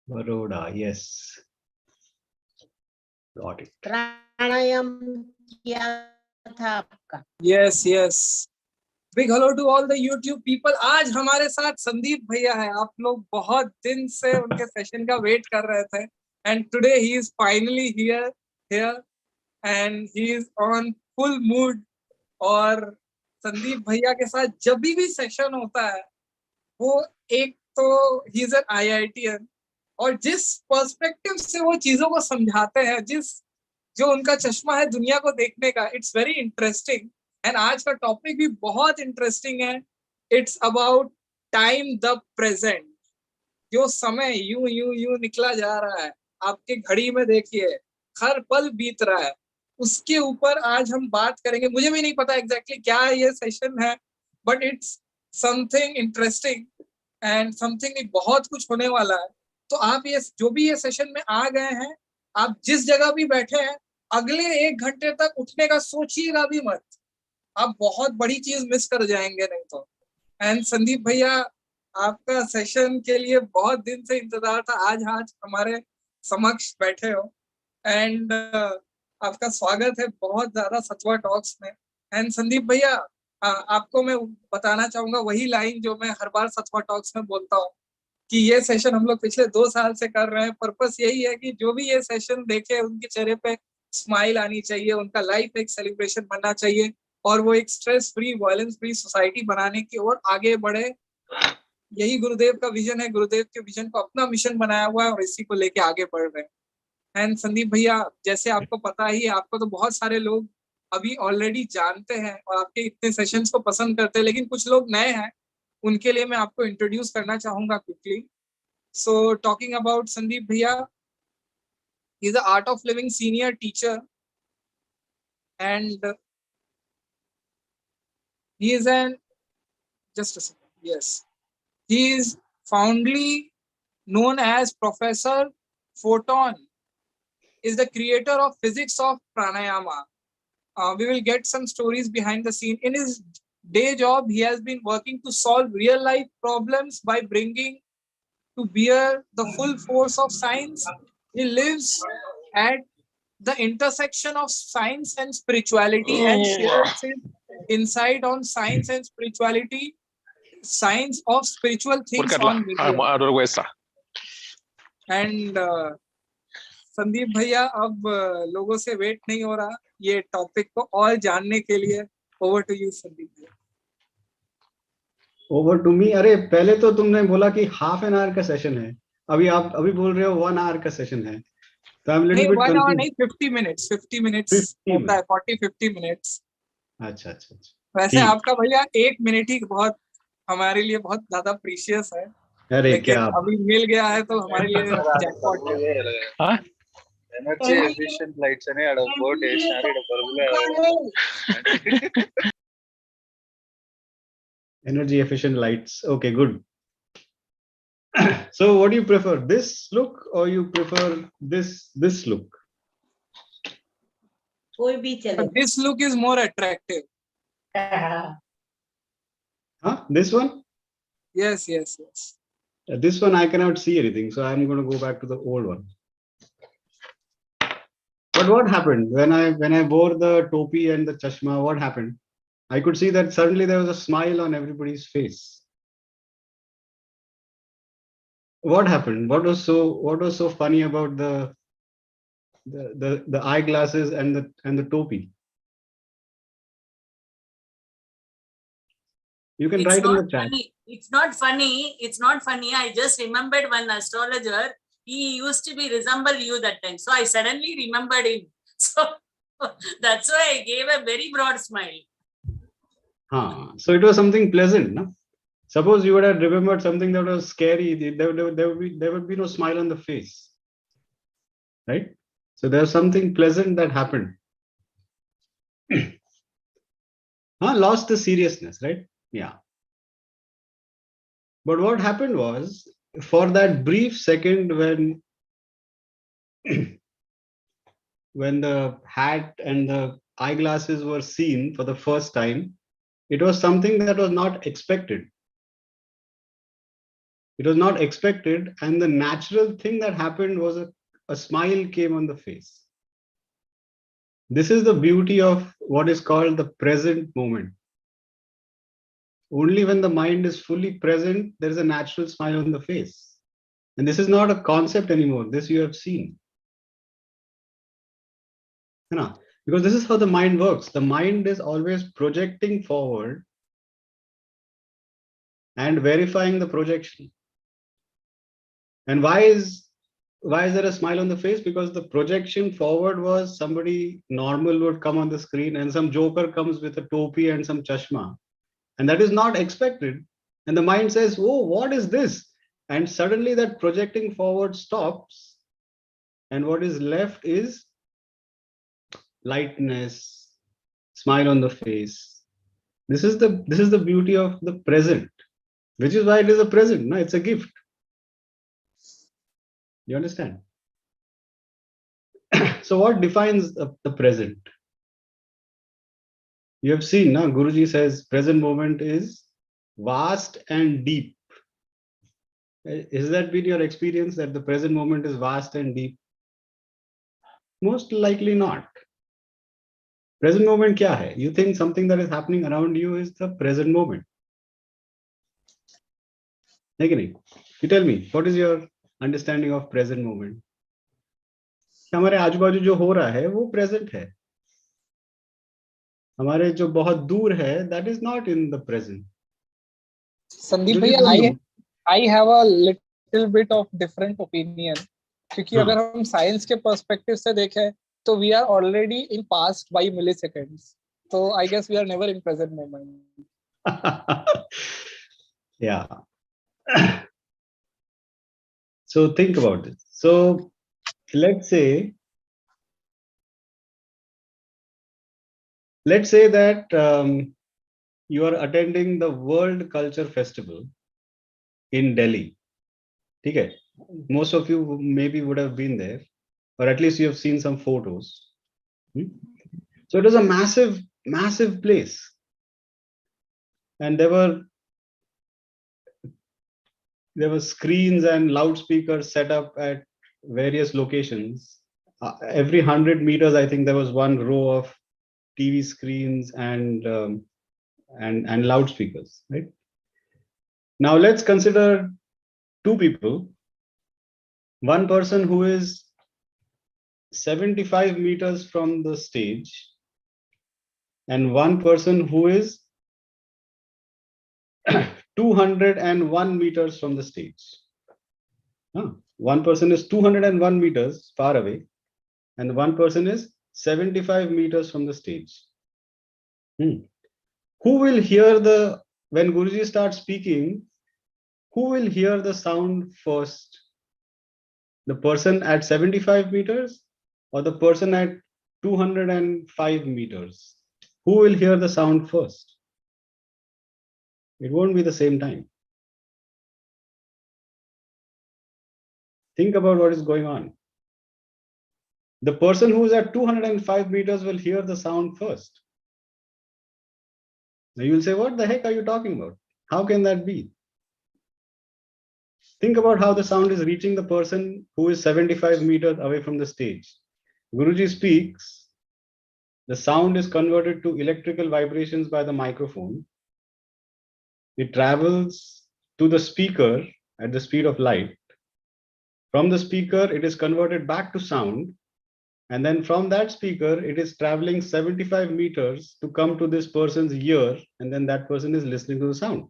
Baroda, yes. Got it. प्राणायाम किया था आपका? Yes, yes. Big hello to all the YouTube people. आज हमारे साथ संदीप भैया है. आप लोग बहुत दिन से उनके सेशन का वेट कर रहे थे. And today he is finally here, and he is on full mood. और संदीप भैया के साथ जब भी सेशन होता है, वो एक तो ही इज एन IITian, और जिस पर्सपेक्टिव से वो चीजों को समझाते हैं, जो उनका चश्मा है दुनिया को देखने का, इट्स वेरी इंटरेस्टिंग. एंड आज का टॉपिक भी बहुत इंटरेस्टिंग है. It's about time the present. जो समय यूं यूं यूं निकला जा रहा है, आपके घड़ी में देखिए, हर पल बीत रहा है, उसके ऊपर आज हम बात करेंगे. मुझे भी नहीं पता एग्जैक्टली क्या ये सेशन है, but it's something interesting and something, बहुत कुछ होने वाला है. तो आप ये जो भी ये सेशन में आ गए हैं, आप जिस जगह भी बैठे हैं, अगले 1 घंटे तक उठने का सोचिएगा भी मत. आप बहुत बड़ी चीज मिस कर जाएंगे नहीं तो. एंड संदीप भैया, आपका सेशन के लिए बहुत दिन से इंतजार था. आज हमारे समक्ष बैठे हो, एंड आपका स्वागत है बहुत ज्यादा सतवा टॉक्स में. एंड संदीप भैया, आपको मैं बताना चाहूंगा वही लाइन जो मैं हर बार सतवा टॉक्स में बोलता हूँ, कि ये सेशन हम लोग पिछले 2 साल से कर रहे हैं. पर्पस यही है कि जो भी ये सेशन देखे, उनके चेहरे पे स्माइल आनी चाहिए, उनका लाइफ एक सेलिब्रेशन बनना चाहिए, और वो एक stress free, violence free society बनाने की ओर आगे बढ़े. यही गुरुदेव का विजन है. गुरुदेव के विजन को अपना मिशन बनाया हुआ है, और इसी को लेके आगे बढ़ रहे हैं. एंड संदीप भैया, जैसे आपको पता ही है, आपको तो बहुत सारे लोग अभी ऑलरेडी जानते हैं और आपके इतने सेशंस को पसंद करते हैं, लेकिन कुछ लोग नए हैं, उनके लिए मैं आपको इंट्रोड्यूस करना चाहूंगा quickly. So talking about Sandeep भैया, he is an art of living senior teacher, and he is an just a second, yes, he is fondly known as Professor Photon, is the creator of physics of pranayama. We will get some stories behind the scene. In his day job, he has been working to solve real life problems by bringing to bear the full force of science. He lives at the intersection of science and spirituality, and shares his insight on science and spirituality, science of spiritual things on media. And Sandeep भैया, अब लोगों से wait नहीं हो रहा ये topic को और जानने के लिए. ओवर टू यू संदीप भैया. Over to me. अरे पहले तो तुमने बोला कि हाफ एन आवर का सेशन है, आप अभी बोल रहे हो 1 आवर का सेशन है. तो I am little bit confuse. नहीं, 50 मिनट्स होता है, 40-50 मिनट्स. अच्छा. वैसे आपका भैया 1 मिनट ही बहुत हमारे लिए बहुत ज्यादा प्रीशियस है. अरे क्या अभी मिल गया है तो हमारे लिए जैकपॉट है. एनर्जी एफिशिएंट लाइट्स अने आड boat एस्टारी बरगुले. Energy efficient lights. Okay, good. So what do you prefer, this look or you prefer this look? कोई भी चले. This look is more attractive. This one? Yes. This one I cannot see anything, so I'm going to go back to the old one. But what happened when I wore the topi and the chashma? What happened? I could see that suddenly there was a smile on everybody's face. What happened? What was so funny about the eyeglasses and the topi? You can write in the chat. It's not funny. I just remembered one astrologer. He used to be resemble you that time. So I suddenly remembered him. So that's why I gave a very broad smile. So it was something pleasant, no? Suppose you would have remembered something that was scary, there would be no smile on the face, right? So there's something pleasant that happened. Lost the seriousness, right? Yeah. But what happened was, for that brief second when the hat and the eyeglasses were seen for the first time, it was something that was not expected. It was not expected. And the natural thing that happened was a smile came on the face. This is the beauty of what is called the present moment. Only when the mind is fully present, there is a natural smile on the face. And this is not a concept anymore. This you have seen. You know, because this is how the mind works. The mind is always projecting forward and verifying the projection. And why is there a smile on the face? Because the projection forward was somebody normal would come on the screen and some joker comes with a topi and some chashma. And that is not expected. And the mind says, oh, what is this? And suddenly that projecting forward stops. And what is left is lightness, smile on the face. This is the beauty of the present, which is why it is a present. No, it's a gift. You understand? So what defines the present? You have seen, na? Guruji says present moment is vast and deep. Has that been your experience, that the present moment is vast and deep? Most likely not. Present moment kya hai? You think something that is happening around you is the present moment. You tell me, what is your understanding of present moment? हमारे आजू बाजू जो हो रहा है वो present है. हमारे जो बहुत दूर है, that is not in the present. Sandeep भैया, I have a little bit of different opinion. क्योंकि अगर हम साइंस के पर्सपेक्टिव से देखें तो we are already in past by milliseconds. So I guess we are never in present moment. Yeah. So think about it. So let's say that you are attending the World Culture Festival in Delhi. Okay. Most of you maybe would have been there, or at least you have seen some photos. So it was a massive, massive place. And there were screens and loudspeakers set up at various locations. Every 100 meters, I think there was one row of TV screens and loudspeakers, right? Now let's consider two people. One person who is 75 meters from the stage, and one person who is 201 meters from the stage. One person is 201 meters far away, and one person is 75 meters from the stage. Who will hear when Guruji starts speaking, who will hear the sound first? The person at 75 meters or the person at 205 meters? Who will hear the sound first? It won't be the same time. Think about what is going on. The person who is at 205 meters will hear the sound first. Now you will say, what the heck are you talking about? How can that be? Think about how the sound is reaching the person who is 75 meters away from the stage. Guruji speaks, the sound is converted to electrical vibrations by the microphone. It travels to the speaker at the speed of light. From the speaker, it is converted back to sound. And then from that speaker, it is traveling 75 meters to come to this person's ear. And then that person is listening to the sound.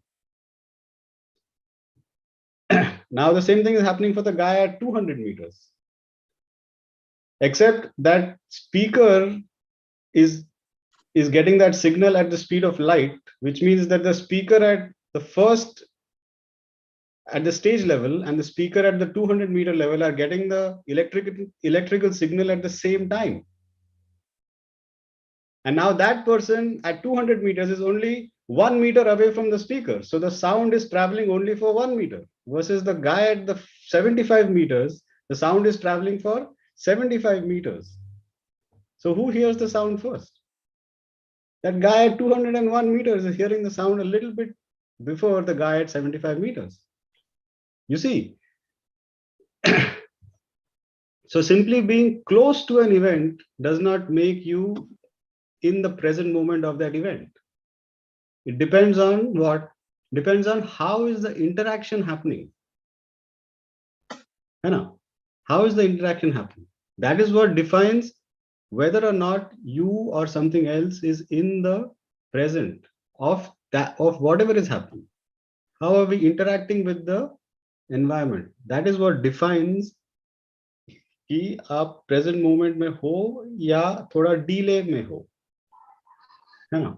Now the same thing is happening for the guy at 200 meters. Except that speaker is getting that signal at the speed of light, which means that the speaker at the stage level and the speaker at the 200-meter level are getting the electrical signal at the same time. And now that person at 200 meters is only 1 meter away from the speaker. So the sound is traveling only for 1 meter, versus the guy at the 75 meters, the sound is traveling for 75 meters. So who hears the sound first? That guy at 201 meters is hearing the sound a little bit before the guy at 75 meters. You see, so simply being close to an event does not make you in the present moment of that event. It depends on what? Depends on how is the interaction happening. You know, how is the interaction happening? That is what defines whether or not you or something else is in the present of that, of whatever is happening. How are we interacting with the environment? That is what defines कि आप present moment में हो या थोड़ा delay में हो, है ना?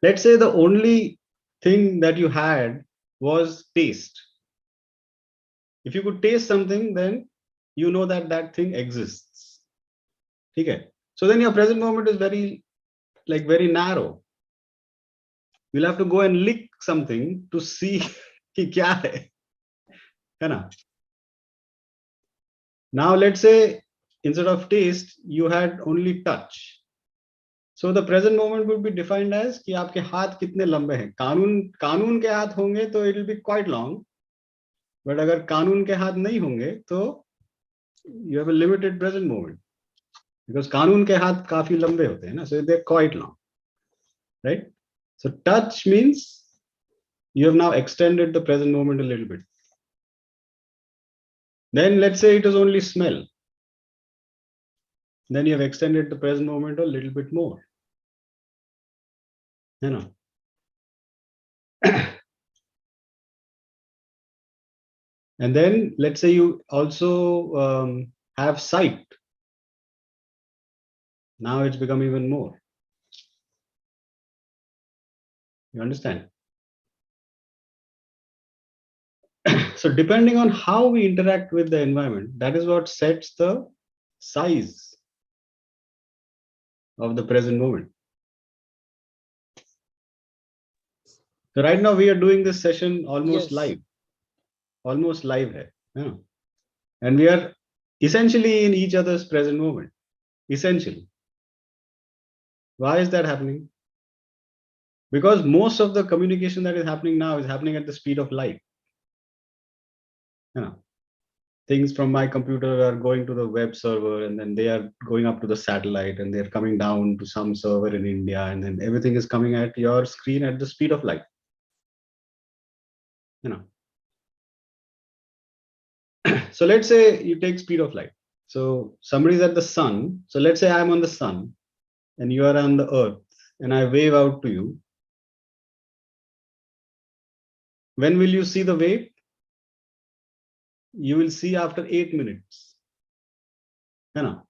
Let's say the only thing that you had was taste. If you could taste something, then you know that that thing exists. Okay. So then your present moment is very narrow. You'll have to go and lick something to see कि क्या है ना? Now let's say instead of taste you had only touch. So the present moment would be defined as कि आपके हाथ कितने लंबे हैं. कानून के हाथ होंगे तो it will be quite long. But अगर कानून के हाथ नहीं होंगे तो you have a limited present moment. Because कानून के हाथ काफी लंबे होते हैं ना, so they're quite long, right? So touch means you have now extended the present moment a little bit. Then let's say it is only smell. Then you have extended the present moment a little bit more. You know. And then let's say you also have sight. Now it's become even more. You understand? So depending on how we interact with the environment, that is what sets the size of the present moment. So right now we are doing this session almost Yes. live hai, yeah. And we are essentially in each other's present moment, essentially. Why is that happening? Because most of the communication that is happening now is happening at the speed of light. You know, things from my computer are going to the web server, and then they are going up to the satellite, and they're coming down to some server in India, and then everything is coming at your screen at the speed of light. You know. So let's say you take speed of light. So somebody's at the sun. So let's say I'm on the sun and you are on the earth and I wave out to you. When will you see the wave? You will see after 8 minutes. You know,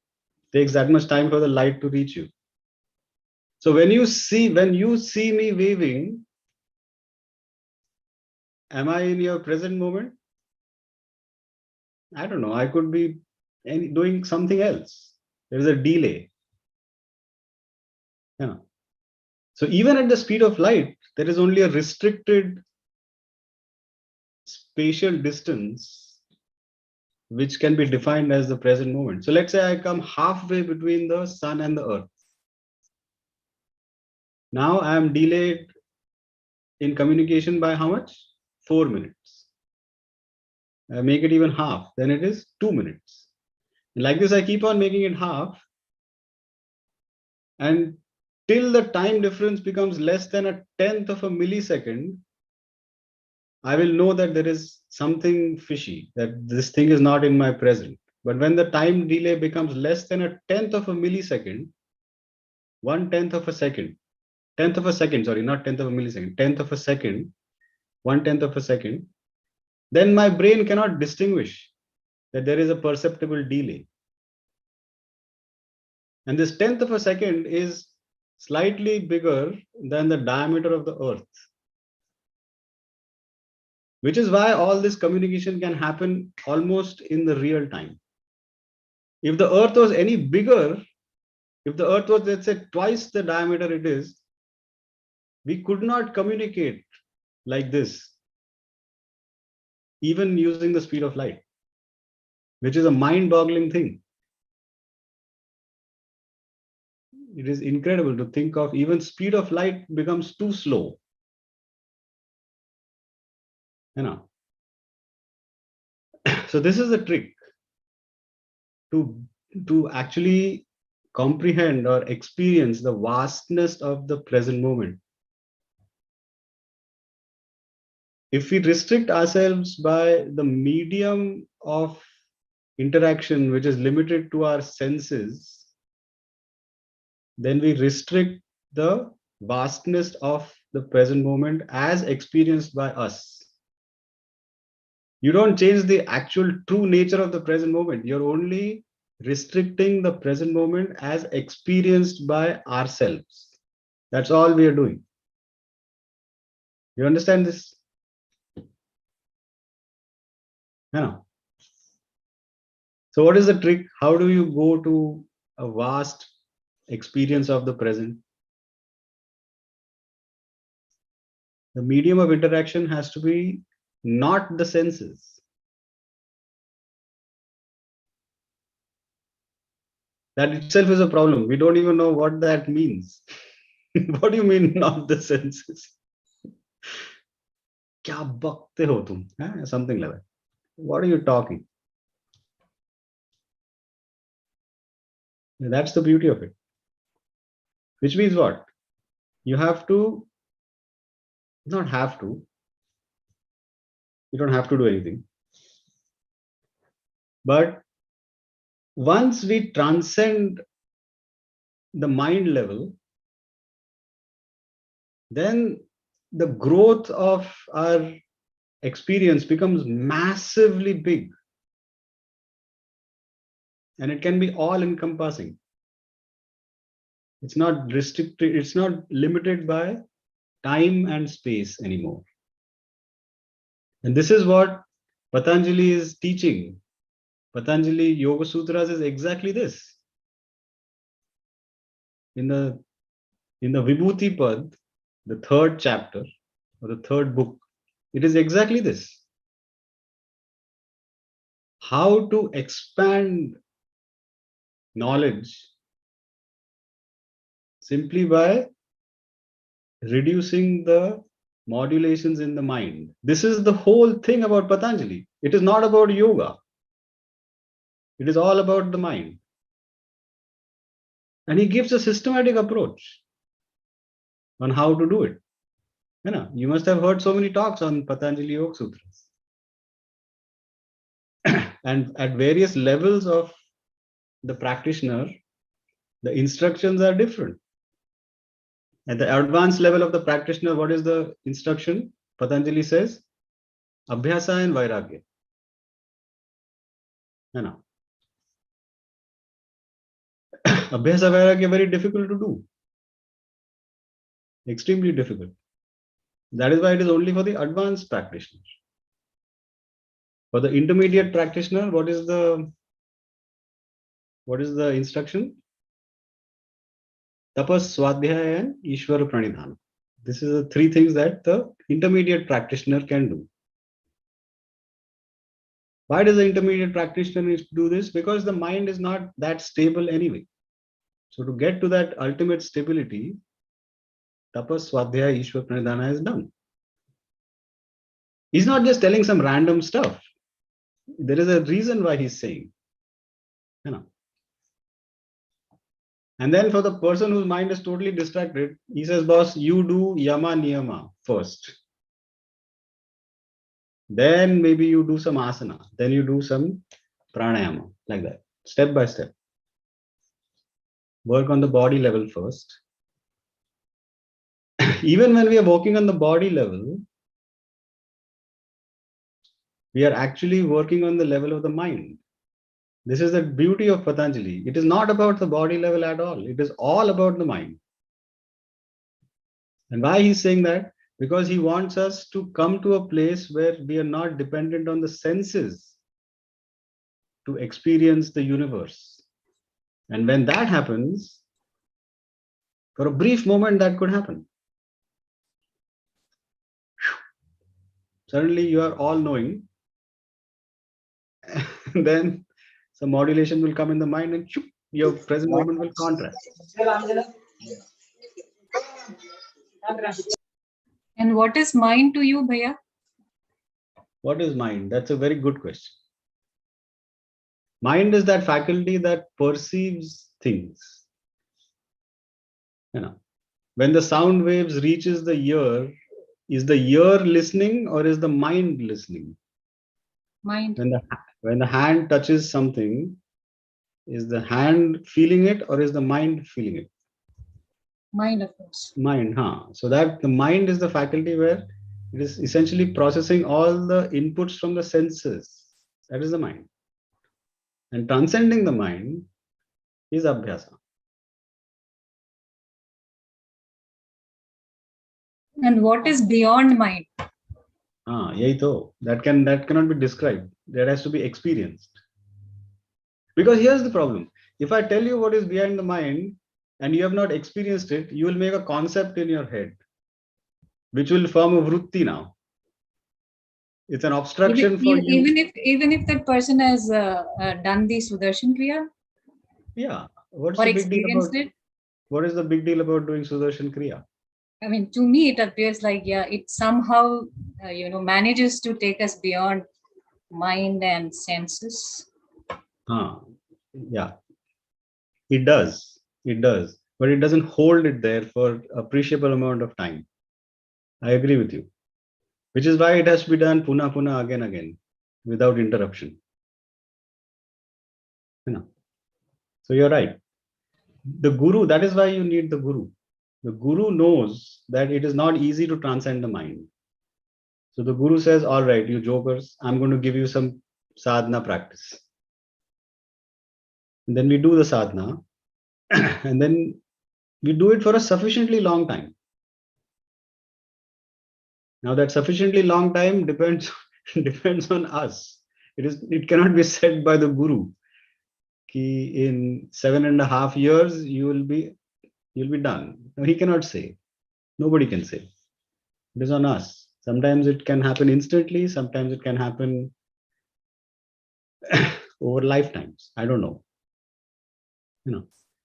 takes that much time for the light to reach you. So when you see me waving, am I in your present moment? I don't know. I could be doing something else. There is a delay. You know. So even at the speed of light, there is only a restricted spatial distance which can be defined as the present moment. So let's say I come halfway between the sun and the earth. Now I am delayed in communication by how much? 4 minutes. I make it even half, then it is 2 minutes. And like this, I keep on making it half. And till the time difference becomes less than a tenth of a millisecond, I will know that there is something fishy, that this thing is not in my present. But when the time delay becomes less than a tenth of a millisecond, 1/10 of a second, tenth of a second, sorry, not tenth of a millisecond, tenth of a second, 1/10 of a second, then my brain cannot distinguish that there is a perceptible delay. And this tenth of a second is slightly bigger than the diameter of the earth. Which is why all this communication can happen almost in the real time. If the earth was any bigger, if the earth was, let's say, twice the diameter it is, we could not communicate like this, even using the speed of light, which is a mind-boggling thing. It is incredible to think of even speed of light becomes too slow. You know. So this is the trick to actually comprehend or experience the vastness of the present moment. If we restrict ourselves by the medium of interaction, which is limited to our senses, then we restrict the vastness of the present moment as experienced by us. You don't change the actual true nature of the present moment. You're only restricting the present moment as experienced by ourselves. That's all we are doing. You understand this? No. So what is the trick? How do you go to a vast experience of the present? The medium of interaction has to be not the senses. That itself is a problem. We don't even know what that means. What do you mean, not the senses? क्या बकते हो तुम? Something like that. What are you talking? That's the beauty of it. Which means what? You have to, not have to, you don't have to do anything. But once we transcend the mind level, then the growth of our experience becomes massively big. And it can be all encompassing. It's not restricted, it's not limited by time and space anymore. And this is what Patanjali is teaching. Patanjali Yoga Sutras is exactly this. In the Vibhuti Pad, the third chapter or the third book, it is exactly this. How to expand knowledge simply by reducing the modulations in the mind. This is the whole thing about Patanjali. It is not about yoga. It is all about the mind. And he gives a systematic approach on how to do it. You must have heard so many talks on Patanjali Yoga Sutras. And at various levels of the practitioner, the instructions are different. At the advanced level of the practitioner, what is the instruction? Patanjali says, Abhyasa and Vairagya. Abhyasa Vairagya very difficult to do. Extremely difficult. That is why it is only for the advanced practitioner. For the intermediate practitioner, what is the instruction? Tapas, Swadhyaya, and Ishvara Pranidhana. This is the three things that the intermediate practitioner can do. Why does the intermediate practitioner need to do this? Because the mind is not that stable anyway. So to get to that ultimate stability, Tapas, Swadhyaya, Ishvara Pranidhana is done. He's not just telling some random stuff. There is a reason why he's saying. And then for the person whose mind is totally distracted, he says, boss, you do yama niyama first. Then maybe you do some asana. Then you do some pranayama, like that, step by step. Work on the body level first. Even when we are working on the body level, we are actually working on the level of the mind. This is the beauty of Patanjali. It is not about the body level at all. It is all about the mind. And why he's saying that? Because he wants us to come to a place where we are not dependent on the senses to experience the universe. And when that happens, for a brief moment, that could happen. Suddenly you are all knowing. Then some modulation will come in the mind and your present moment will contrast. And what is mind to you, Bhaiya? What is mind? That's a very good question. Mind is that faculty that perceives things. You know, when the sound waves reaches the ear, is the ear listening or is the mind listening? Mind. When the hand touches something, is the hand feeling it or is the mind feeling it? Mind, of course. Mind, huh? So that the mind is the faculty where it is essentially processing all the inputs from the senses. That is the mind. And transcending the mind is abhyasa. And what is beyond mind? Yahi to. That cannot be described. That has to be experienced. Because here's the problem. If I tell you what is behind the mind and you have not experienced it, you will make a concept in your head, which will form a vritti now. It's an obstruction for you. Even if that person has done the Sudarshan Kriya Yeah. What's or the big deal experienced about it, what is the big deal about doing Sudarshan Kriya? I mean, to me, it appears like, yeah, it somehow, manages to take us beyond mind and senses. Yeah, it does. It does. But it doesn't hold it there for appreciable amount of time. I agree with you. Which is why it has to be done puna puna again, without interruption. So you're right. The guru, that is why you need the guru. The guru knows that it is not easy to transcend the mind. So the guru says, all right, you jokers, I'm going to give you some sadhana practice. And then we do the sadhana and then we do it for a sufficiently long time. Now that sufficiently long time depends on us. It cannot be said by the guru ki in 7.5 years you'll be done. No, he cannot say. Nobody can say. It is on us. Sometimes it can happen instantly. Sometimes it can happen over lifetimes. I don't know.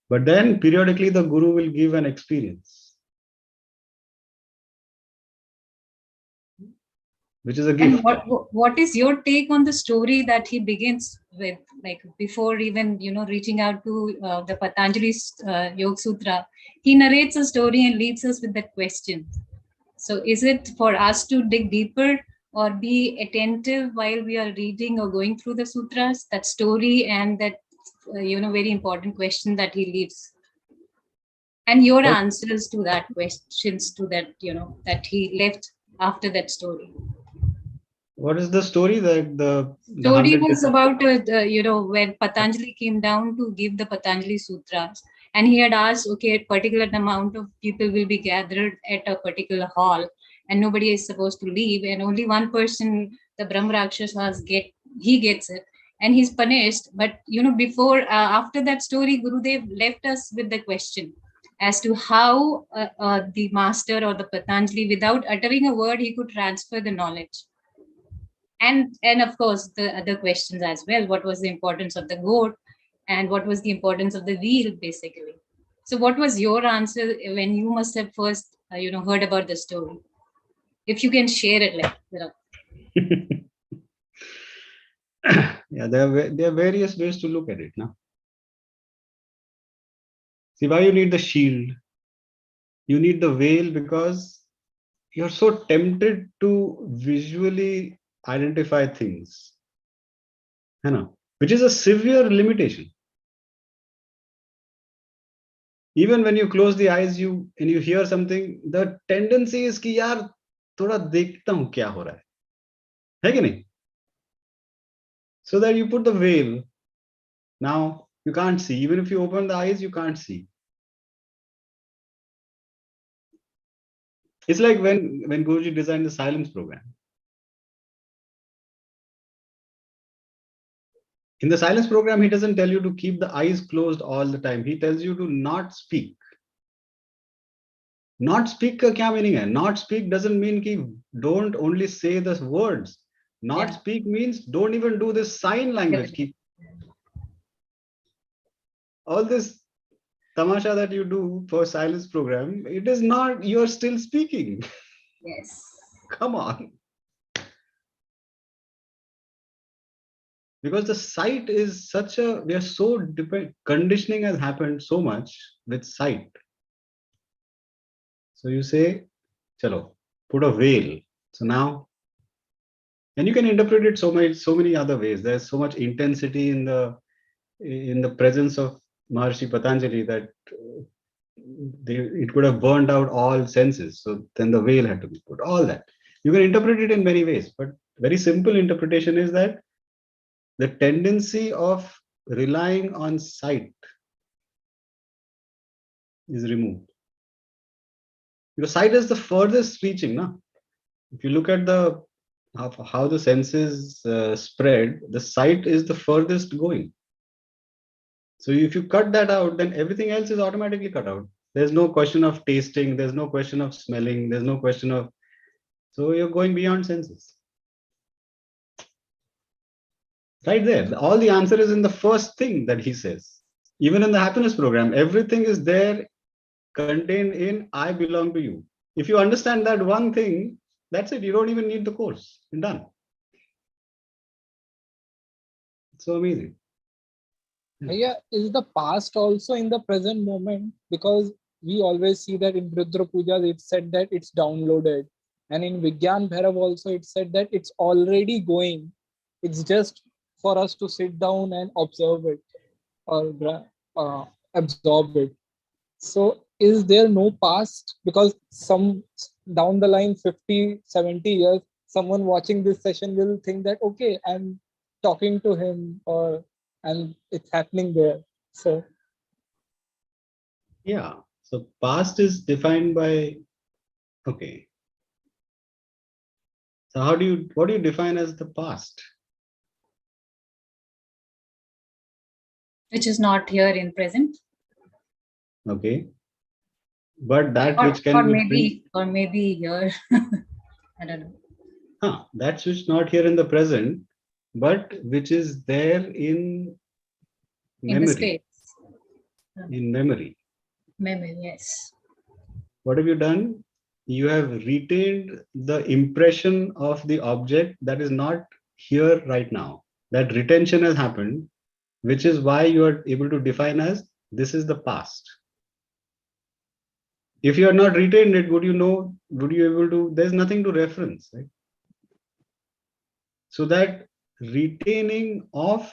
But then periodically the guru will give an experience, which is a gift. And what is your take on the story that he begins with, like before even reaching out to the Patanjali Yoga Sutra? He narrates a story and leaves us with that question. So is it for us to dig deeper or be attentive while we are reading or going through the sutras, that story and that very important question that he leaves, and your answers to that questions to that that he left after that story? What is the story? The Story was about when Patanjali came down to give the Patanjali Sutras, and he had asked, okay, a particular amount of people will be gathered at a particular hall, and nobody is supposed to leave, and only one person, the Brahm Rakshasas, gets it, and he's punished. But before after that story, Gurudev left us with the question as to how the master or the Patanjali, without uttering a word, he could transfer the knowledge. And of course the other questions as well. What was the importance of the goat, and what was the importance of the wheel, basically? So what was your answer when you must have first heard about the story? If you can share it, Yeah, there are various ways to look at it now. See, why you need the shield? You need the veil because you're so tempted to visually identify things, which is a severe limitation. Even when you close the eyes, and you hear something, the tendency is कि यार थोड़ा देखता हूँ क्या हो रहा है कि नहीं? So that you put the veil. Now you can't see. Even if you open the eyes, you can't see. It's like when Guruji designed the silence program. In the silence program, he doesn't tell you to keep the eyes closed all the time. He tells you to not speak. Not speak का क्या meaning है? Not speak doesn't mean कि don't only say the words. Not speak means don't even do this sign language. All this tamasha that you do for silence program, it is not, you're still speaking. Yes. Come on. because the sight is such a, we are so conditioning has happened so much with sight. So you say, chalo, put a veil. So now, and you can interpret it so many other ways. There's so much intensity in the presence of Maharshi Patanjali that it could have burned out all senses. So then the veil had to be put. All that you can interpret it in many ways, but very simple interpretation is that the tendency of relying on sight is removed. Because sight is the furthest reaching. Na? If you look at the how the senses spread, the sight is the furthest going. So if you cut that out, then everything else is automatically cut out. There's no question of tasting. There's no question of smelling. There's no question of. So you're going beyond senses. Right there. All the answer is in the first thing that he says. Even in the happiness program, everything is there contained in I belong to you. If you understand that one thing, that's it. You don't even need the course. You're done. It's so amazing. Yeah, is the past also in the present moment? Because we always see that in Rudra Puja, it said that it's downloaded. And in Vigyan Bhairav also, it said that it's already going. It's just for us to sit down and observe it or absorb it. So is there no past? Because some down the line, 50, 70 years, someone watching this session will think that, okay, I'm talking to him and it's happening there. So Yeah. So past is defined by, okay. So what do you define as the past? Which is not here in present. Okay. But that Or, which can or maybe here. I don't know. That's which not here in the present, but which is there in In the memory. space. In memory. Memory, yes. What have you done? You have retained the impression of the object that is not here right now. That retention has happened, which is why you are able to define as this is the past. If you are not retained it, would you able to, there's nothing to reference, right? So that retaining of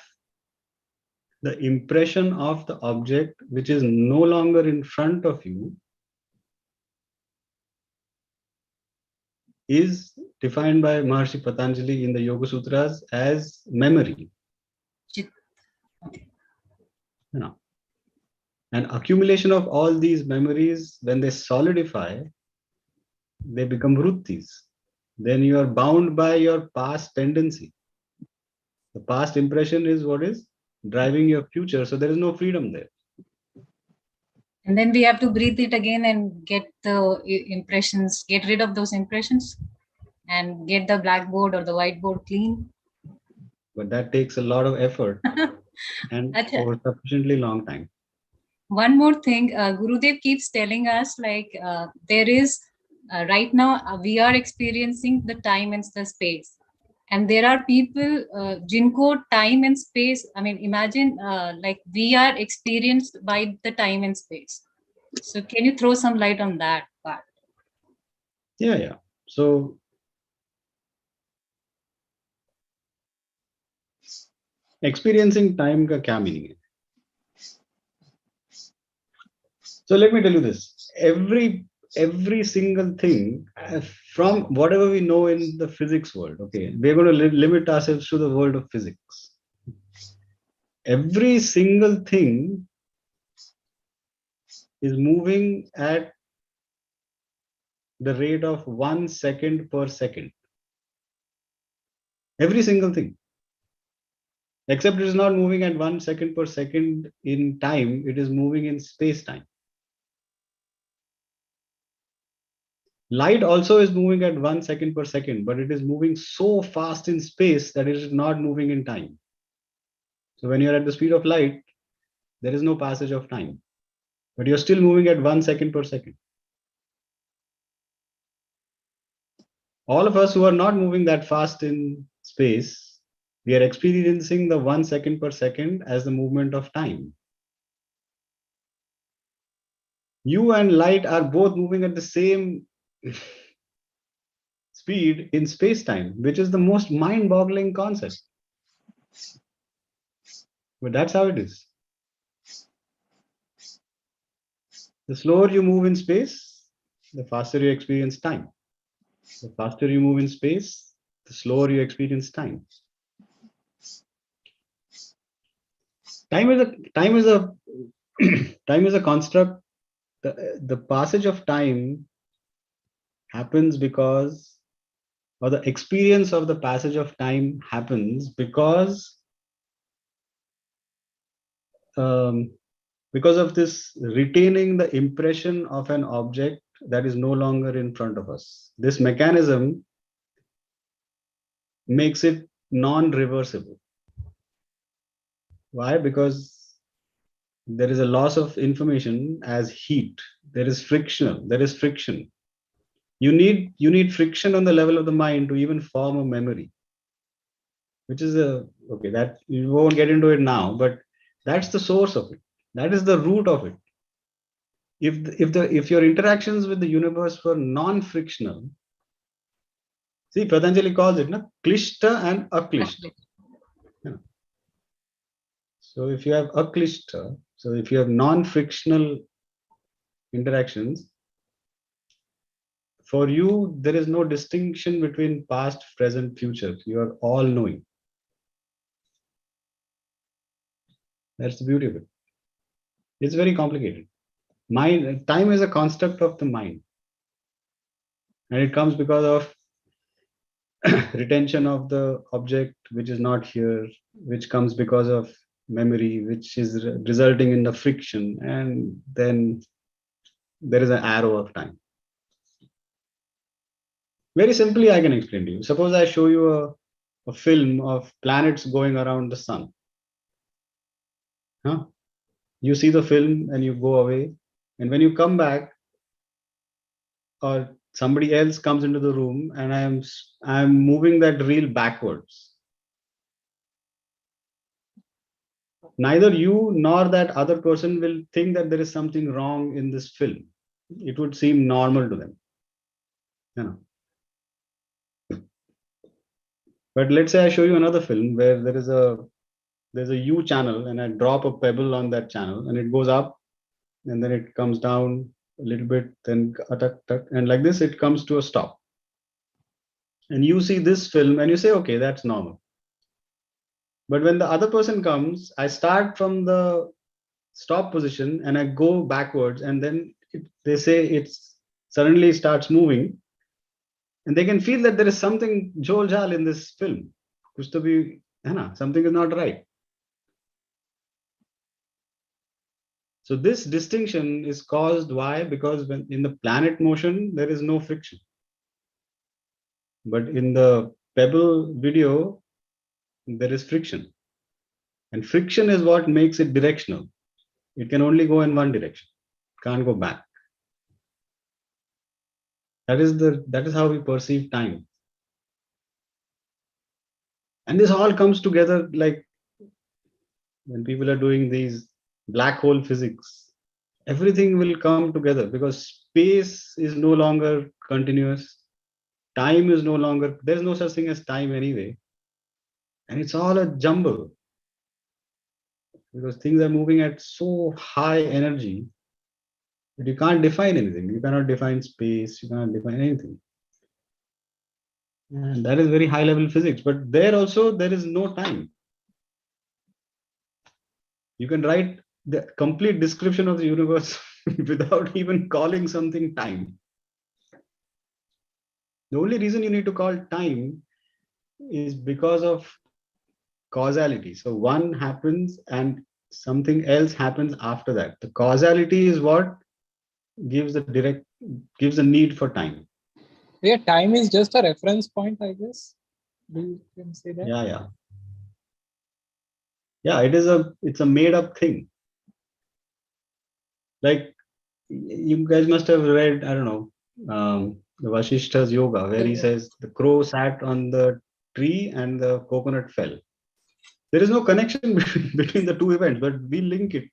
the impression of the object, which is no longer in front of you, is defined by Maharshi Patanjali in the Yoga Sutras as memory. Chit. Okay. You know, an accumulation of all these memories, when they solidify, they become vruttis. Then you are bound by your past tendency. The past impression is what is driving your future. So there is no freedom there. And then we have to breathe it again and get the impressions, get rid of those impressions and get the blackboard or the whiteboard clean. But that takes a lot of effort and for sufficiently long time. One more thing, Gurudev keeps telling us like there is right now we are experiencing the time and the space. And there are people, jinko time and space, I mean, imagine like we are experienced by the time and space. So can you throw some light on that part? Yeah. So experiencing time ka kya meaning hai? So let me tell you this. Every single thing from whatever we know in the physics world, okay, we're going to limit ourselves to the world of physics. Every single thing is moving at the rate of 1 second per second. Every single thing. Except it is not moving at 1 second per second in time, it is moving in space-time. Light also is moving at 1 second per second, but it is moving so fast in space that it is not moving in time. So when you're at the speed of light, there is no passage of time, but you're still moving at 1 second per second. All of us who are not moving that fast in space We are experiencing the 1 second per second as the movement of time. You and light are both moving at the same speed in space-time, which is the most mind-boggling concept. But that's how it is. The slower you move in space, the faster you experience time. The faster you move in space, the slower you experience time. Time is a time is a construct. The passage of time happens because, or the experience of the passage of time happens because of this retaining the impression of an object that is no longer in front of us. This mechanism makes it non-reversible. Why? Because there is a loss of information as heat. There is friction. You need friction on the level of the mind to even form a memory, which is okay, that you won't get into it now, but that's the source of it. That is the root of it. If your interactions with the universe were non-frictional, see, Patanjali calls it klishta and aklishta. Yeah. So if you have aklishta, so if you have non-frictional interactions, for you there is no distinction between past, present, future. You are all knowing. That's the beauty of it. It's very complicated. Time is a construct of the mind, and it comes because of retention of the object which is not here, which comes because of memory, which is resulting in the friction, and then there is an arrow of time. Very simply, I can explain to you. Suppose I show you a film of planets going around the sun. Huh? You see the film and you go away, and when you come back, or somebody else comes into the room, and I'm moving that reel backwards. Neither you nor that other person will think that there is something wrong in this film. It would seem normal to them. You know. But let's say I show you another film where there's a U channel, and I drop a pebble on that channel, and it goes up, and then it comes down a little bit, then and like this it comes to a stop. And you see this film and you say, okay, that's normal. But when the other person comes, I start from the stop position and I go backwards, and then they say it's suddenly starts moving, and they can feel that there is something jol jal in this film. Kuch to bhi, hai na? Something is not right. So this distinction is caused why? Because when in the planet motion, there is no friction. But in the pebble video, there is friction. And friction is what makes it directional. It can only go in one direction. Can't go back. That is how we perceive time. And this all comes together like when people are doing these black hole physics. Everything will come together because space is no longer continuous. Time is no longer, there's no such thing as time anyway. And it's all a jumble because things are moving at so high energy that you can't define anything. You cannot define space, you cannot define anything. And that is very high level physics. But there also, there is no time. You can write the complete description of the universe without even calling something time. The only reason you need to call time is because of causality. So one happens and something else happens after that. The causality is what gives the need for time. Yeah, time is just a reference point, I guess. You can say that. Yeah, it's a made up thing. Like you guys must have read, I don't know, the Vashishta's Yoga, where he says the crow sat on the tree and the coconut fell. There is no connection between the two events, but we link it,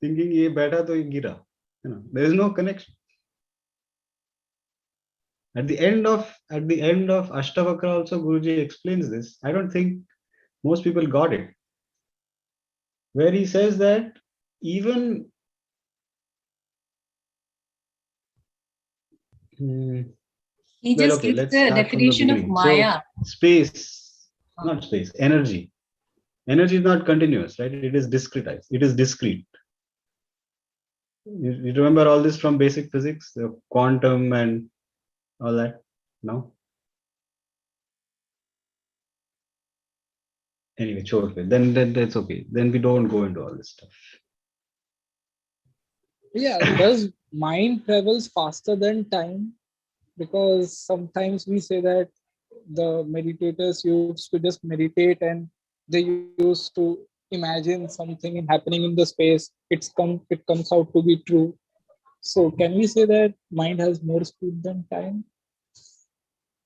thinking ye baitha to ye gira. There is no connection. At the end of Ashtavakra also, Guruji explains this. I don't think most people got it, where he says that even He well, just okay, gives let's the start from the definition of beginning. Maya. So space, not space, energy. Energy is not continuous, right? It is discretized. It is discrete. You remember all this from basic physics, the quantum and all that? No? Anyway, sure. Then that's okay. Then we don't go into all this stuff. Yeah, does mind travels faster than time? Because sometimes we say that the meditators used to just meditate and they used to imagine something happening in the space. It comes out to be true. So can we say that mind has more speed than time?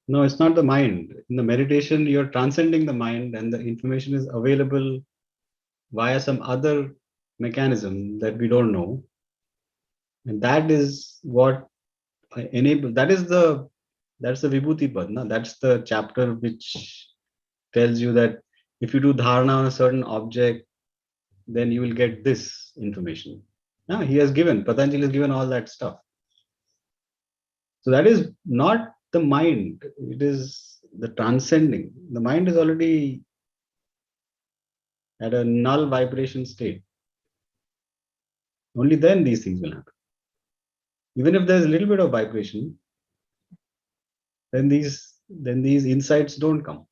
No, it's not the mind. In the meditation, you're transcending the mind, and the information is available via some other mechanism that we don't know. And that is what enable. That's the Vibhuti Pad. No? That's the chapter which tells you that if you do dharana on a certain object, then you will get this information. Now, he has given, Patanjali has given all that stuff. So that is not the mind, it is the transcending. The mind is already at a null vibration state. Only then these things will happen. Even if there's a little bit of vibration, then these insights don't come.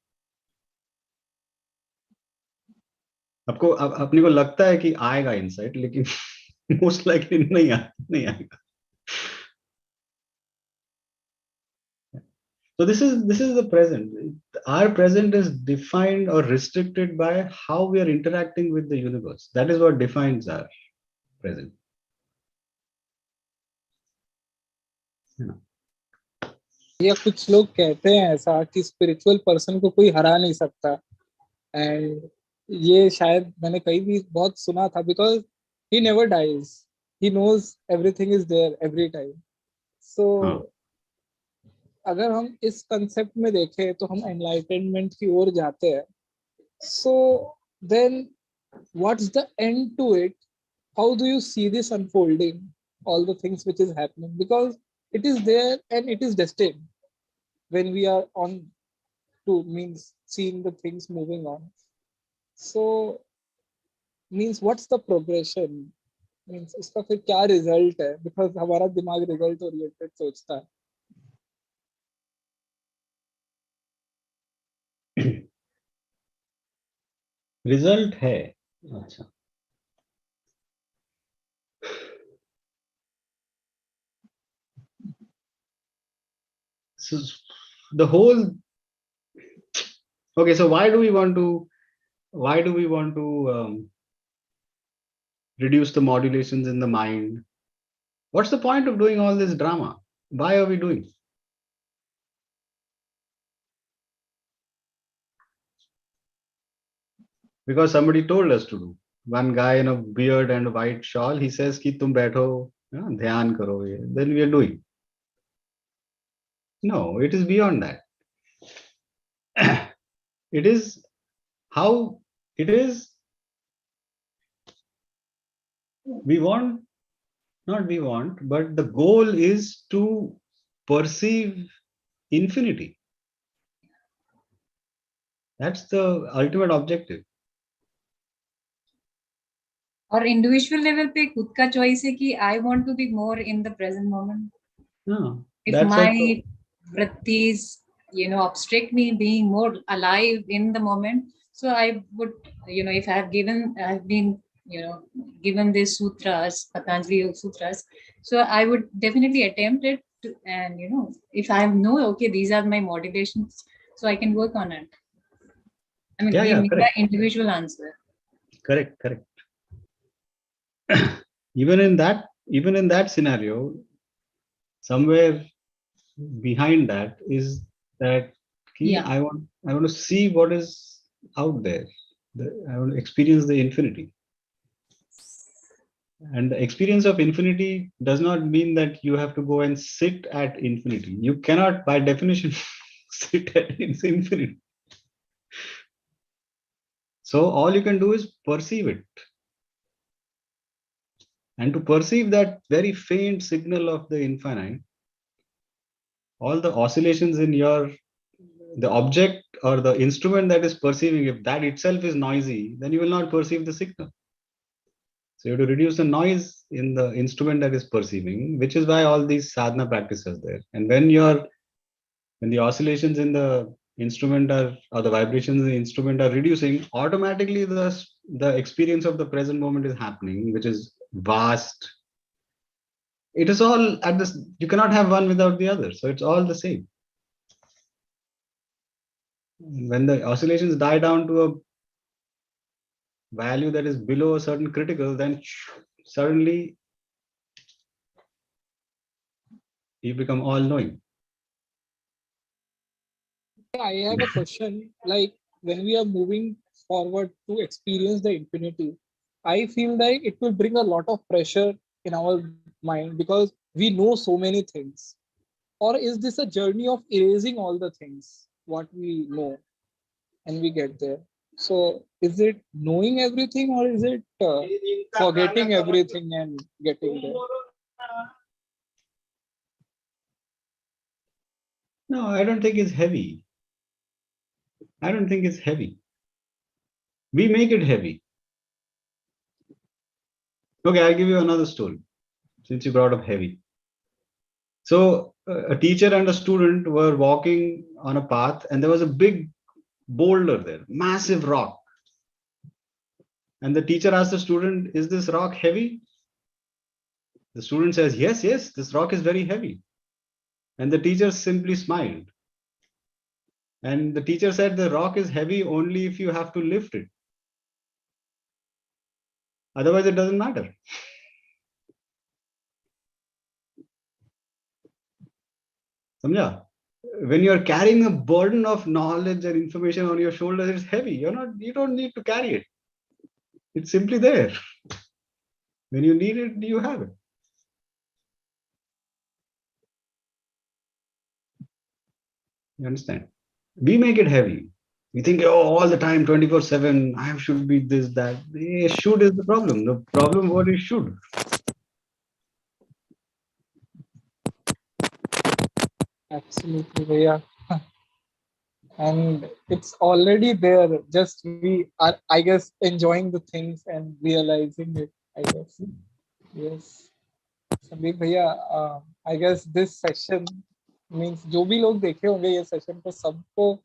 आपको अपने को लगता है कि आएगा insight, लेकिन most likely नहीं आएगा. So this is the present. Our present is defined or restricted by how we are interacting with the universe. That is what defines our present. या कुछ लोग कहते हैं ऐसा कि स्पिरिचुअल पर्सन को कोई हरा नहीं सकता, एंड ये शायद मैंने कहीं भी बहुत सुना था, because he never dies, he knows everything is there every time. So अगर हम इस कंसेप्ट में देखें तो हम एनलाइटनमेंट की ओर जाते हैं. So then what's the end to it? How do you see this unfolding, all the things which is happening? Because it is there and it is destined when we are on to means seeing the things moving on. So means what's the progression? Means इसका फिर क्या result है? Because हमारा दिमाग result oriented सोचता है. Result है. अच्छा, so the whole, okay, so why do we want to reduce the modulations in the mind? What's the point of doing all this drama? Why are we doing? Because somebody told us to do. One guy in a beard and a white shawl, he says ki tum baitho, dhyan karo ye. Then we are doing. No, it is beyond that. It is how it is. We want, not we want, but the goal is to perceive infinity. That's the ultimate objective. और individual level पे खुद का choice है कि I want to be more in the present moment. If That's my also, vrittis, obstruct me being more alive in the moment, so I would, if I've been, given these sutras, Patanjali Yoga Sutras, so I would definitely attempt it to, and if I know, okay, these are my motivations, so I can work on it. I mean, Yeah, give me the correct. individual answer. correct. Even in that scenario, somewhere behind that is that Yeah. I want to see what is out there. I want to experience the infinity. And the experience of infinity does not mean that you have to go and sit at infinity. You cannot, by definition, sit at its infinity. So all you can do is perceive it. And to perceive that very faint signal of the infinite, all the oscillations in the object or the instrument that is perceiving, if that itself is noisy, then you will not perceive the signal. So you have to reduce the noise in the instrument that is perceiving, which is why all these sadhana practices there. And when the oscillations in the instrument or the vibrations in the instrument are reducing, automatically the experience of the present moment is happening, which is vast. It is all at this, you cannot have one without the other. So it's all the same. When the oscillations die down to a value that is below a certain critical, then suddenly you become all knowing. I have a question. Like when we are moving forward to experience the infinity, I feel like it will bring a lot of pressure in our mind because we know so many things. Or is this a journey of erasing all the things what we know and we get there? So is it knowing everything or is it forgetting everything and getting there? No, I don't think it's heavy. I don't think it's heavy. We make it heavy. Okay, I'll give you another story since you brought up heavy. So a teacher and a student were walking on a path and there was a big boulder there, massive rock. And the teacher asked the student, is this rock heavy? The student says, yes, this rock is very heavy. And the teacher simply smiled. And the teacher said, the rock is heavy only if you have to lift it. Otherwise, it doesn't matter. Samjha? When you're carrying a burden of knowledge and information on your shoulders, it's heavy. You don't need to carry it. It's simply there. When you need it, you have it. You understand? We make it heavy. We think, oh, all the time, 24/7, I should be this, that. Should is the problem. The problem, what is should? Absolutely, Bhaiya. And it's already there. Just we are, I guess, enjoying the things and realizing it, I guess. Yes. Sandeep भैया, I guess this session means जो भी लोग देखे होंगे ये session को सबको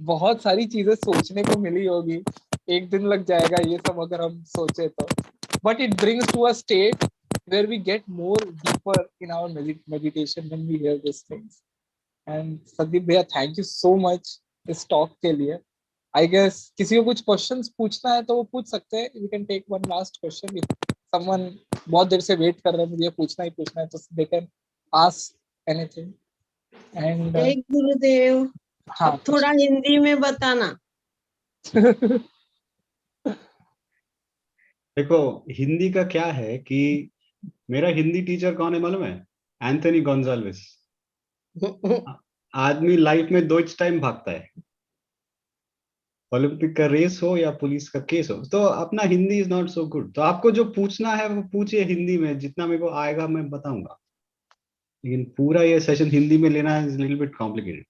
बहुत सारी चीजें सोचने को मिली होगी. एक दिन लग जाएगा ये सब अगर हम सोचे तो. But it brings to a state where we get more deeper in our meditation when we hear these things. And Sandeep भैया, thank you so much इस टॉक के लिए. I guess किसी को कुछ क्वेश्चंस पूछना है तो वो पूछ सकते हैं. We can take one last question if someone बहुत देर से वेट कर रहे हैं, मुझे पूछना है तो they can ask anything. And जय गुरुदेव. हाँ, अब थोड़ा हिंदी में बताना. देखो, हिंदी का क्या है कि मेरा हिंदी टीचर कौन है मालूम है? Anthony Gonsalves. आदमी लाइफ में 2 टाइम भागता है, ओलंपिक का रेस हो या पुलिस का केस हो. तो अपना Hindi is not so good. तो आपको जो पूछना है वो पूछिए हिंदी में, जितना मेरे को आएगा मैं बताऊंगा. लेकिन पूरा ये सेशन हिंदी में लेना इज लिटिल बिट कॉम्प्लिकेटेड.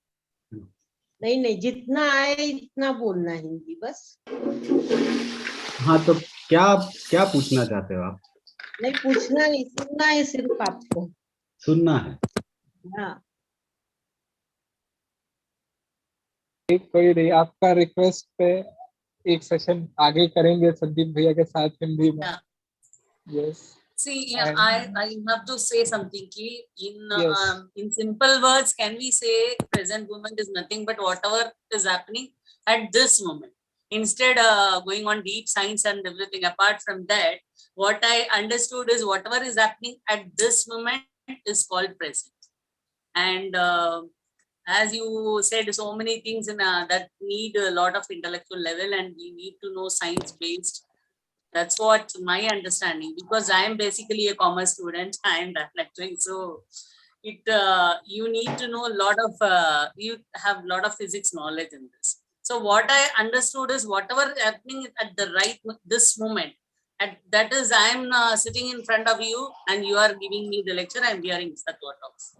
नहीं, जितना आए इतना बोलना हिंदी बस. हाँ, तो क्या पूछना चाहते हो आप? नहीं पूछना नहीं, सुनना है सिर्फ आपको. सुनना है. हाँ. कोई नहीं, आपका रिक्वेस्ट पे एक सेशन आगे करेंगे संदीप भैया के साथ हिंदी में. Yes. See, yeah, I have to say something. Ki Yes. in simple words, can we say present moment is nothing but whatever is happening at this moment? Instead, going on deep science and everything. Apart from that, what I understood is whatever is happening at this moment is called present. And as you said, so many things in that need a lot of intellectual level, and we need to know science based. That's what my understanding, because I am basically a commerce student. I am that lecturing, so it you need to know a lot of you have a lot of physics knowledge in this. So what I understood is whatever happening at the right this moment, and that is I am sitting in front of you and you are giving me the lecture. I am hearing Satwa talks.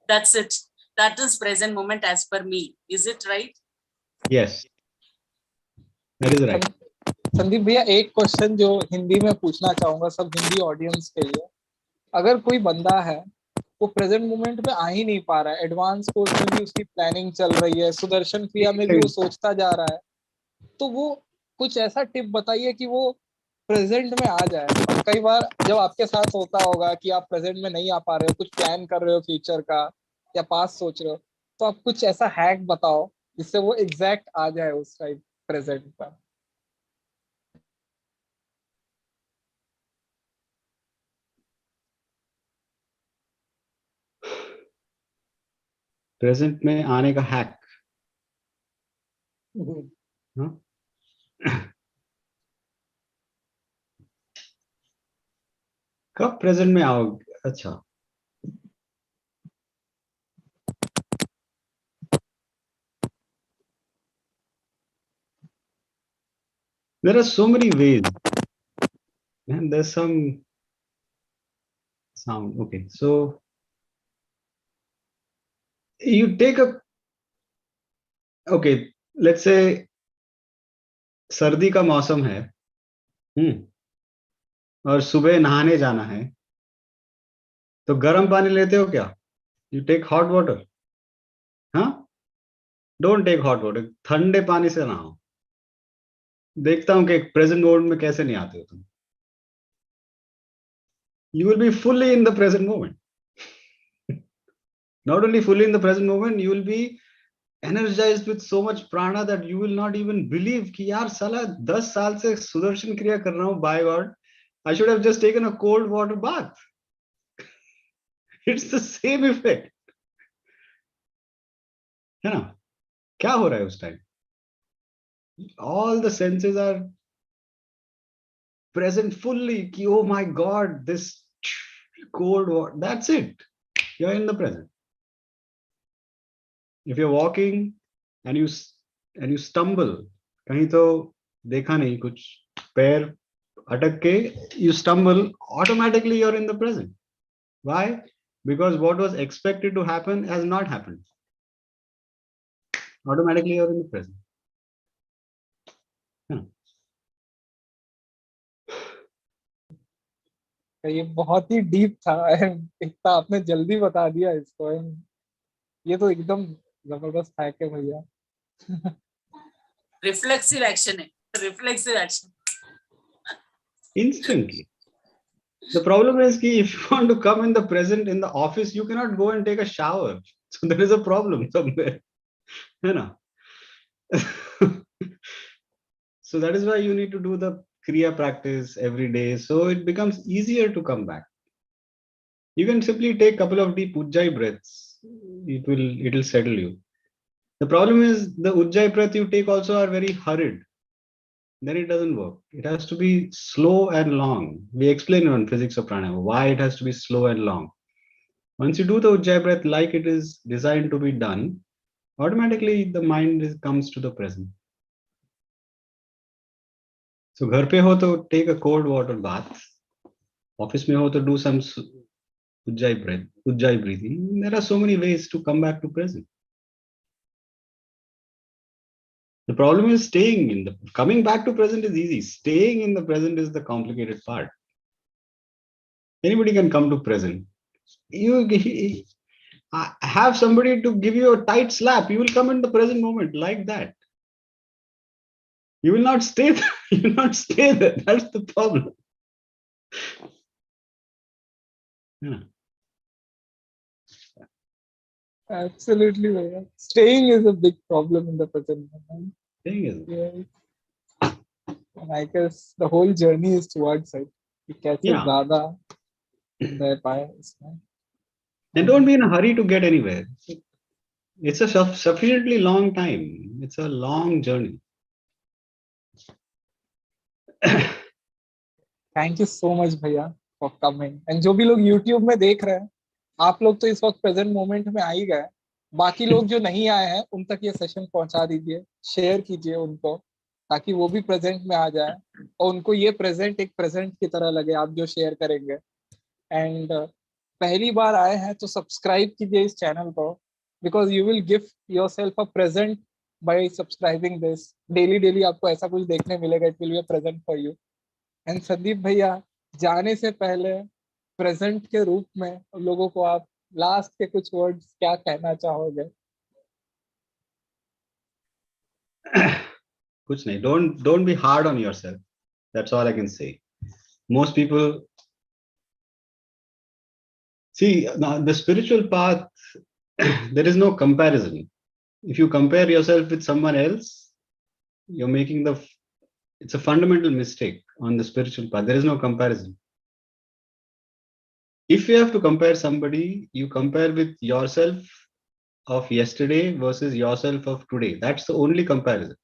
That's it. That is present moment as per me. Is it right? Yes, that is right. Sandeep भैया एक question जो हिंदी में पूछना चाहूंगा सब Hindi audience के लिए, अगर कोई बंदा है वो प्रेजेंट मोमेंट में आ ही नहीं पा रहा है, एडवांस कोर्स में भी उसकी प्लानिंग चल रही है, सुदर्शन क्रिया में भी वो सोचता जा रहा है, तो वो कुछ ऐसा टिप बताइए कि वो प्रेजेंट में आ जाए. और कई बार जब आपके साथ होता होगा कि आप प्रेजेंट में नहीं आ पा रहे हो, कुछ प्लान कर रहे हो फ्यूचर का या पास्ट सोच रहे हो, तो आप कुछ ऐसा हैक बताओ जिससे वो एग्जैक्ट आ जाए उस टाइम प्रेजेंट पर. प्रेजेंट में आने का हैक. हाँ? कब प्रेजेंट में आओगे? अच्छा, there are so many ways, and there's some sound. Okay, so you take a, okay, let's say सर्दी का मौसम है, और सुबह नहाने जाना है, तो गर्म पानी लेते हो क्या? You take hot water. हाँ, डोंट टेक हॉट वाटर, ठंडे पानी से नहाओ. देखता हूं कि प्रेजेंट मोमेंट में कैसे नहीं आते हो तुम. You will be fully in the present moment. Not only fully in the present moment, you will be energized with so much prana that you will not even believe कि यार साला 10 साल से सुदर्शन क्रिया कर रहा हूं. By God, I should have just taken a cold water bath. It's the same effect. है ना? क्या हो रहा है उस time? All the senses are present fully. कि oh my God, this cold water. That's it. You're in the present. If you're walking and you stumble, कहीं तो देखा नहीं कुछ, पैर अटक के you stumble, automatically you're in the present. Why? Because what was expected to happen has not happened. Automatically you're in the present. ये बहुत ही डीप था. इतना आपने जल्दी बता दिया इसको. ये तो एकदम जबरदस्त हैक है भैया. Reflexive action है. Reflexive action. Instantly. The problem is कि if you want to come in the present in the office, you cannot go and take a shower. So there is a problem somewhere. है ना? So that is why you need to do the kriya practice every day, so it becomes easier to come back. You can simply take a couple of deep ujjayi breaths. It will settle you. The problem is the ujjayi breath you take also are very hurried. Then it doesn't work. It has to be slow and long. We explain on physics of pranayama why it has to be slow and long. Once you do the ujjayi breath like it is designed to be done, automatically the mind comes to the present. So घर पे हो तो take a cold water bath. Office में हो तो do some ujjayi breathing. There are so many ways to come back to present. The problem is coming back to present is easy. Staying in the present is the complicated part. Anybody can come to present. You have somebody to give you a tight slap. You will come in the present moment like that. You will not stay there. You will not stay there. That's the problem. Yeah. Absolutely भैया. Staying is a big problem in the present moment. Staying is. Yeah. And I guess the whole journey is towards it. कि कैसे ज़्यादा रह पाए इसमें. And don't be in a hurry to get anywhere. It's a sufficiently long time. It's a long journey. Thank you so much भैया for coming. And जो भी लोग यूट्यूब में देख रहे हैं, आप लोग तो इस वक्त प्रेजेंट मोमेंट में आ ही गए। बाकी लोग जो नहीं आए हैं उन तक ये सेशन पहुंचा दीजिए, शेयर कीजिए उनको, ताकि वो भी प्रेजेंट में आ जाए और उनको ये प्रेजेंट एक प्रेजेंट की तरह लगे आप जो शेयर करेंगे। एंड पहली बार आए हैं तो सब्सक्राइब कीजिए इस चैनल को, because you will give your self a present by subscribing this. Daily daily आपको ऐसा कुछ देखने मिलेगा, it will be a present for you. And Sandeep भैया, जाने से पहले प्रेजेंट के रूप में लोगों को आप लास्ट के कुछ वर्ड्स क्या कहना चाहोगे? कुछ नहीं, don't be hard on yourself. That's all I can say. Most people see now the spiritual path. There is no comparison. If you compare yourself with someone else, you're making it's a fundamental mistake on the spiritual path. There is no comparison. If you have to compare somebody, you compare with yourself of yesterday versus yourself of today. That's the only comparison.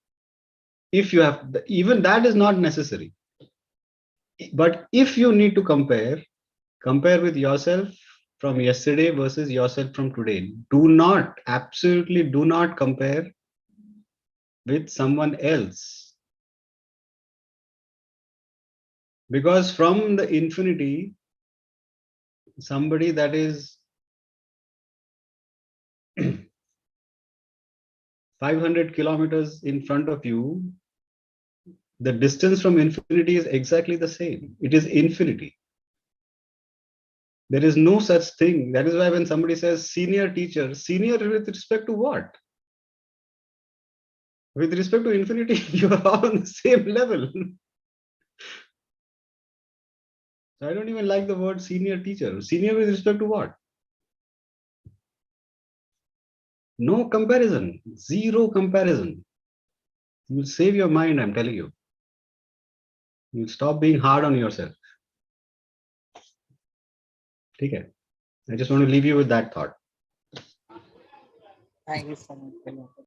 If you have, even that is not necessary. But if you need to compare with yourself from yesterday versus yourself from today. Absolutely do not compare with someone else. Because from the infinity, somebody that is 500 kilometers in front of you, the distance from infinity is exactly the same. It is infinity. There is no such thing. That is why when somebody says senior teacher, senior with respect to what? With respect to infinity, you are all on the same level. So I don't even like the word senior teacher. Senior with respect to what? No comparison, zero comparison. You will save your mind, I'm telling you. You will stop being hard on yourself. Okay. I just want to leave you with that thought. Thank you so much.